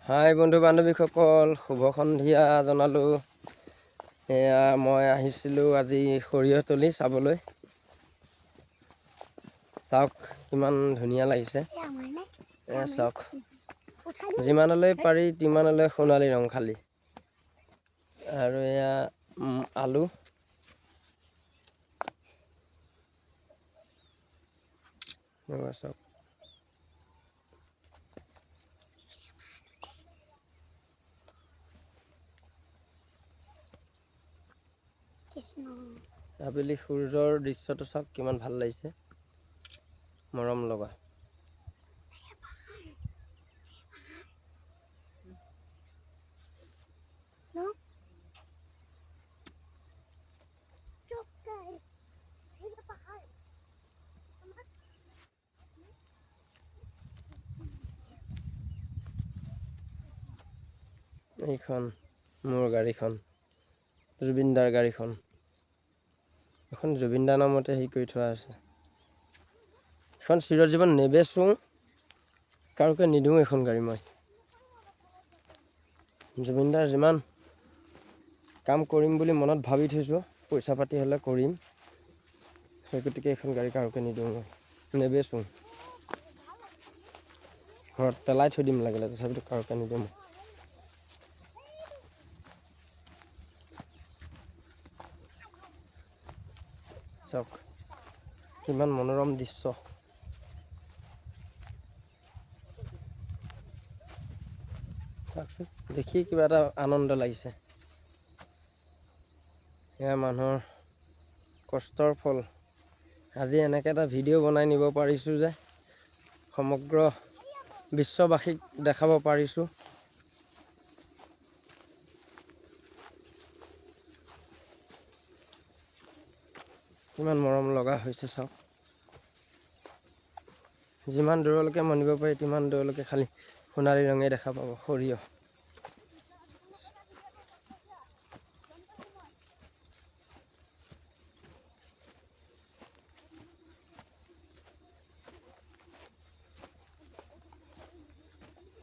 হাই বন্ধু বান্ধৱীসকল, শুভ সন্ধিয়া জনালোঁ। এয়া মই আহিছিলোঁ আজি সৰিয়হতলী চাবলৈ। চাওক কিমান ধুনীয়া লাগিছে। চাওক, যিমানলৈ পাৰি তিমানলৈ সোণালী ৰং খালী। আৰু এয়া আলু, চাওক আবেলি সূৰ্যৰ দৃশ্যটো চাওক কিমান ভাল লাগিছে, মৰম লগা। এইখন মোৰ গাড়ীখন, জুবিন দাৰ গাড়ীখন। এখন জুবিন দাৰ নামতে হেৰি কৰি থোৱা আছে। এখন চিৰজীৱন নেবেচোঁ, কাৰোকে নিদিওঁ এখন গাড়ী মই। জুবিন দাৰ যিমান কাম কৰিম বুলি মনত ভাবি থৈছোঁ, পইচা পাতি হ'লে কৰিম। সেই গতিকে এখন গাড়ী কাৰোকে নিদিওঁ মই, নেবেচোঁ। ঘৰত পেলাই থৈ দিম লাগিলে, তথাপিতো কাৰোকে নিদিওঁ মই। চাওক কিমান মনোৰম দৃশ্য। চাওকচোন, দেখি কিবা এটা আনন্দ লাগিছে। এয়া মানুহৰ কষ্টৰ ফল। আজি এনেকৈ এটা ভিডিঅ' বনাই নিব পাৰিছোঁ যে সমগ্ৰ বিশ্ববাসীক দেখাব পাৰিছোঁ। কিমান মৰম লগা হৈছে চাওক। যিমান দূৰলৈকে মনিব পাৰি তিমান দূৰলৈকে খালি সোণালী ৰঙে দেখা পাব সৰিয়হ।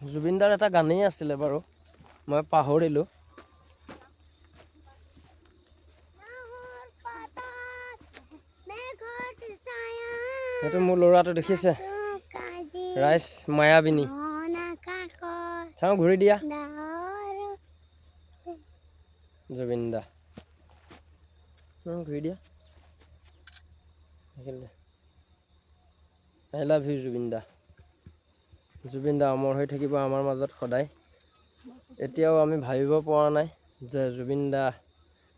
জুবিন দাৰ এটা গানেই আছিলে বাৰু, মই পাহৰিলোঁ। সেইটো মোৰ ল'ৰাটো দেখিছে, ৰাইজ মায়াবিনী। চাওঁ ঘূৰি দিয়া, জুবিন দা ঘূৰি দিয়া। আই লাভ ইউ জুবিন দা। জুবিন দা অমৰ হৈ থাকিব আমাৰ মাজত সদায়। এতিয়াও আমি ভাবিব পৰা নাই যে জুবিন দা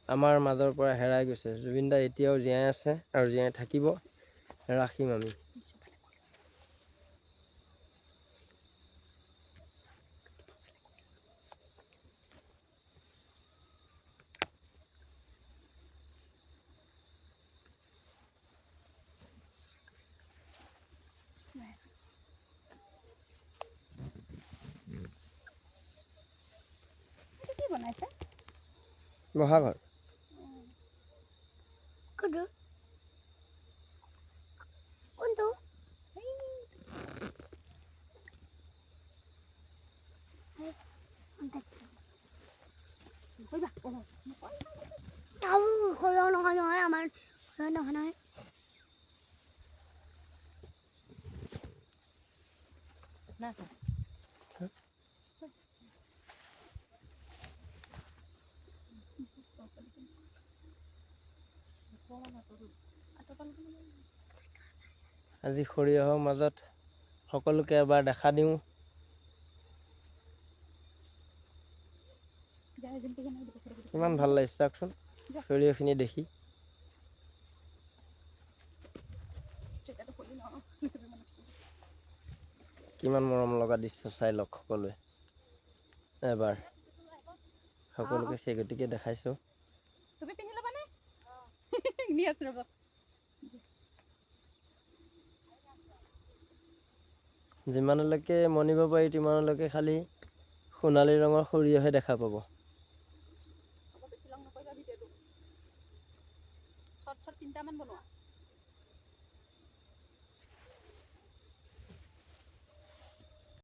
আমাৰ মাজৰ পৰা হেৰাই গৈছে। জুবিন দা এতিয়াও জীয়াই আছে আৰু জীয়াই থাকিব, ৰাখিম আমি। বহাঘৰ নহয় আমাৰ নহয়। আজি সৰিয়হৰ মাজত সকলোকে এবাৰ দেখা দিওঁ। কিমান ভাল লাগিছে চাওকচোন সৰিয়হখিনি দেখি। কিমান মৰম লগা দৃশ্য চাই লওক সকলোৱে এবাৰ। সকলোকে সেই গতিকে দেখাইছোঁ। যিমানলৈকে মনিব পাৰি তিমানলৈকে খালি সোণালী ৰঙৰ সৰিয়হে দেখা পাব। বেছি লং নকৰিবা ভিডিঅ'টো, শ্বৰ্ট 3টামান বনোৱা।